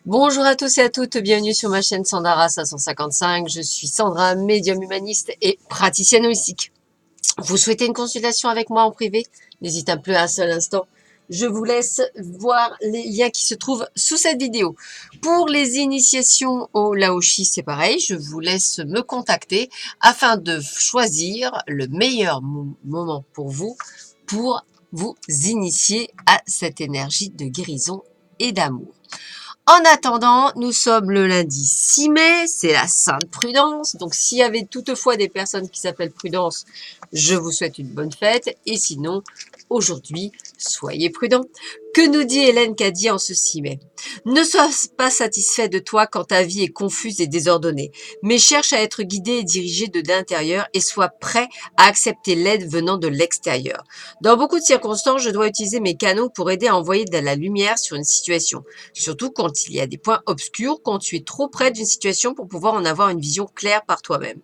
Bonjour à tous et à toutes, bienvenue sur ma chaîne Sandara 555. Je suis Sandra, médium humaniste et praticienne holistique. Vous souhaitez une consultation avec moi en privé? N'hésitez plus un seul instant. Je vous laisse voir les liens qui se trouvent sous cette vidéo. Pour les initiations au Laoshi, c'est pareil, je vous laisse me contacter afin de choisir le meilleur moment pour vous initier à cette énergie de guérison et d'amour. En attendant, nous sommes le lundi 6 mai, c'est la Sainte Prudence. Donc, s'il y avait toutefois des personnes qui s'appellent Prudence, je vous souhaite une bonne fête. Et sinon, aujourd'hui, soyez prudents. Que nous dit Hélène Caddy en ce 6 mai? Ne sois pas satisfait de toi quand ta vie est confuse et désordonnée, mais cherche à être guidé et dirigé de l'intérieur et sois prêt à accepter l'aide venant de l'extérieur. Dans beaucoup de circonstances, je dois utiliser mes canaux pour aider à envoyer de la lumière sur une situation. Surtout quand il y a des points obscurs, quand tu es trop près d'une situation pour pouvoir en avoir une vision claire par toi-même.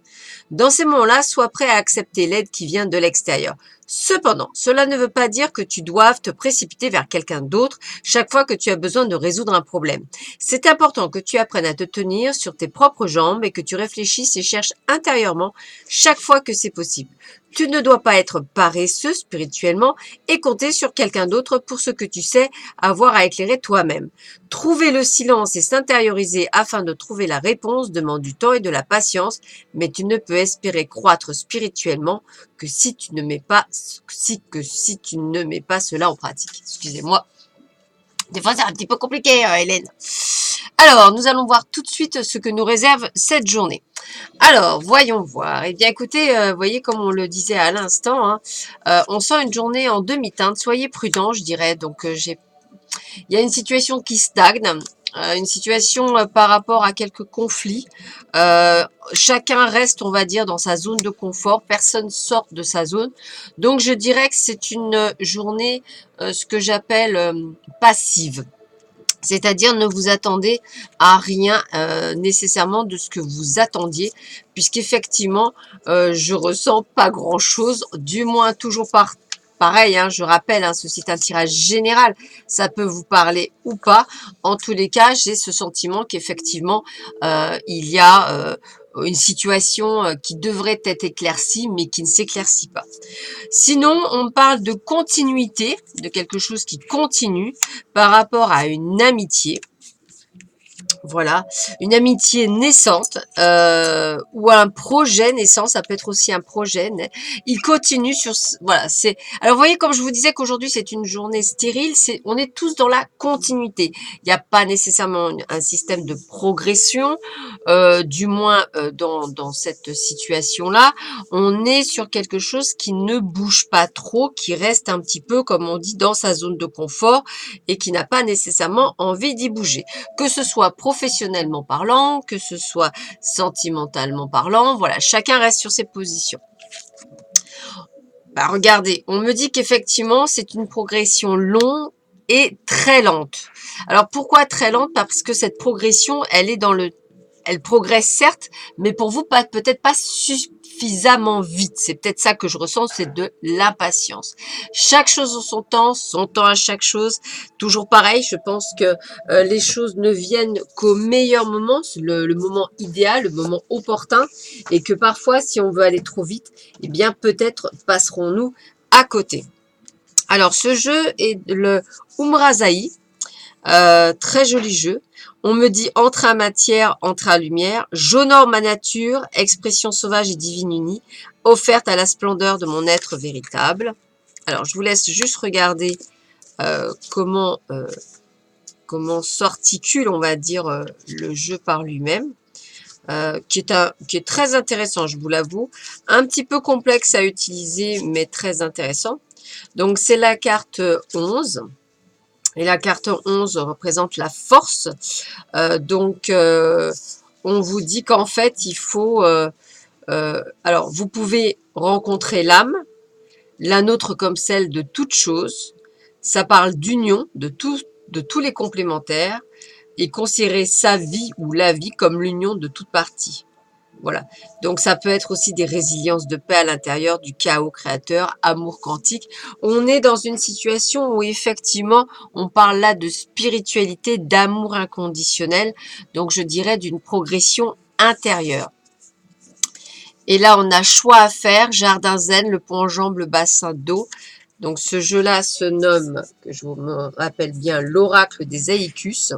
Dans ces moments-là, sois prêt à accepter l'aide qui vient de l'extérieur. Cependant, cela ne veut pas dire que tu doives te précipiter vers quelqu'un d'autre chaque fois que tu as besoin de résoudre un problème. C'est important que tu apprennes à te tenir sur tes propres jambes et que tu réfléchisses et cherches intérieurement chaque fois que c'est possible. Tu ne dois pas être paresseux spirituellement et compter sur quelqu'un d'autre pour ce que tu sais avoir à éclairer toi-même. Trouver le silence et s'intérioriser afin de trouver la réponse demande du temps et de la patience, mais tu ne peux espérer croître spirituellement que si tu ne mets pas cela en pratique. Excusez-moi. Des fois, c'est un petit peu compliqué, Hélène. Alors, nous allons voir tout de suite ce que nous réserve cette journée. Alors, voyons voir. Eh bien, écoutez, voyez, comme on le disait à l'instant, hein, on sent une journée en demi-teinte. Soyez prudents, je dirais. Donc, il y a une situation qui stagne, une situation par rapport à quelques conflits. Chacun reste, on va dire, dans sa zone de confort. Personne sort de sa zone. Donc, je dirais que c'est une journée, ce que j'appelle passive. C'est-à-dire ne vous attendez à rien nécessairement de ce que vous attendiez, puisqu'effectivement, je ressens pas grand-chose, du moins toujours pareil, hein, je rappelle, hein, ceci est un tirage général, ça peut vous parler ou pas. En tous les cas, j'ai ce sentiment qu'effectivement, il y a une situation qui devrait être éclaircie, mais qui ne s'éclaircit pas. Sinon, on parle de continuité, de quelque chose qui continue par rapport à une amitié. Voilà, une amitié naissante ou un projet naissant, ça peut être aussi un projet. Il continue sur, voilà, c'est. Alors, vous voyez, comme je vous disais qu'aujourd'hui c'est une journée stérile, on est tous dans la continuité. Il n'y a pas nécessairement un système de progression, du moins dans cette situation-là. On est sur quelque chose qui ne bouge pas trop, qui reste un petit peu, comme on dit, dans sa zone de confort et qui n'a pas nécessairement envie d'y bouger. Que ce soit professionnellement parlant, que ce soit sentimentalement parlant, voilà, chacun reste sur ses positions. Bah, regardez, on me dit qu'effectivement, c'est une progression longue et très lente. Alors, pourquoi très lente? Parce que cette progression, elle progresse certes, mais pour vous, peut-être pas suffisamment vite. C'est peut-être ça que je ressens, c'est de l'impatience. Chaque chose en son temps à chaque chose. Toujours pareil, je pense que les choses ne viennent qu'au meilleur moment, le moment idéal, le moment opportun, et que parfois, si on veut aller trop vite, eh bien peut-être passerons-nous à côté. Alors, ce jeu est le Umrazaï. Très joli jeu. On me dit entre à matière, entre à lumière. J'honore ma nature, expression sauvage et divine unie, offerte à la splendeur de mon être véritable. Alors, je vous laisse juste regarder comment s'articule, on va dire, le jeu par lui-même. Qui est très intéressant, je vous l'avoue. Un petit peu complexe à utiliser, mais très intéressant. Donc, c'est la carte 11. Et la carte 11 représente la force. On vous dit qu'en fait, il faut... alors, vous pouvez rencontrer l'âme, la nôtre comme celle de toute chose. Ça parle d'union, de tous les complémentaires, et considérer sa vie ou la vie comme l'union de toute partie. Voilà. Donc, ça peut être aussi des résiliences de paix à l'intérieur du chaos créateur, amour quantique. On est dans une situation où effectivement, on parle là de spiritualité, d'amour inconditionnel. Donc, je dirais d'une progression intérieure. Et là, on a choix à faire, jardin zen, le pont en jambe, le bassin d'eau. Donc, ce jeu-là se nomme, que je vous me rappelle bien, l'oracle des Aïkus.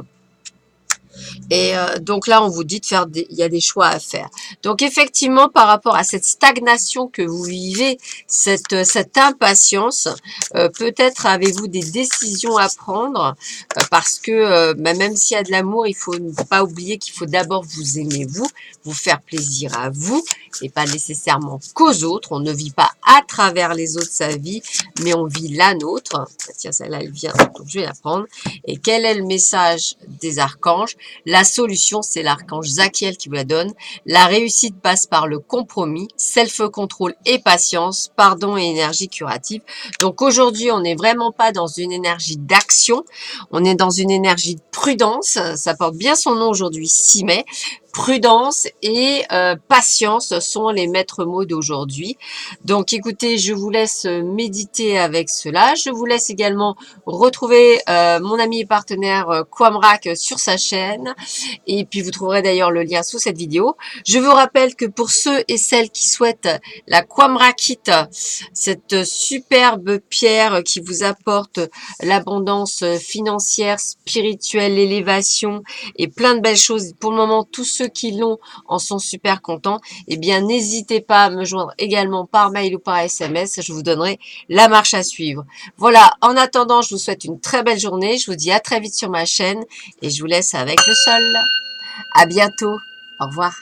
Et donc là, on vous dit de faire il y a des choix à faire. Donc effectivement, par rapport à cette stagnation que vous vivez, cette impatience, peut-être avez-vous des décisions à prendre parce que même s'il y a de l'amour, il faut ne pas oublier qu'il faut d'abord vous aimer vous faire plaisir à vous et pas nécessairement qu'aux autres. On ne vit pas à travers les autres sa vie, mais on vit la nôtre. Tiens, celle-là, elle vient, donc je vais la prendre. Et quel est le message des archanges? La solution, c'est l'archange Zachiel qui vous la donne. La réussite passe par le compromis, self-control et patience, pardon et énergie curative. Donc aujourd'hui, on n'est vraiment pas dans une énergie d'action, on est dans une énergie de prudence. Ça porte bien son nom aujourd'hui, 6 mai. Prudence et patience sont les maîtres mots d'aujourd'hui. Donc écoutez, je vous laisse méditer avec cela. Je vous laisse également retrouver mon ami et partenaire Quamrak sur sa chaîne. Et puis vous trouverez d'ailleurs le lien sous cette vidéo. Je vous rappelle que pour ceux et celles qui souhaitent la Quamrakite, cette superbe pierre qui vous apporte l'abondance financière, spirituelle, l'élévation et plein de belles choses. Pour le moment, tous ceux qui l'ont en sont super contents. Eh bien, n'hésitez pas à me joindre également par mail ou par SMS. Je vous donnerai la marche à suivre. Voilà, en attendant, je vous souhaite une très belle journée. Je vous dis à très vite sur ma chaîne et je vous laisse avec le sol. À bientôt. Au revoir.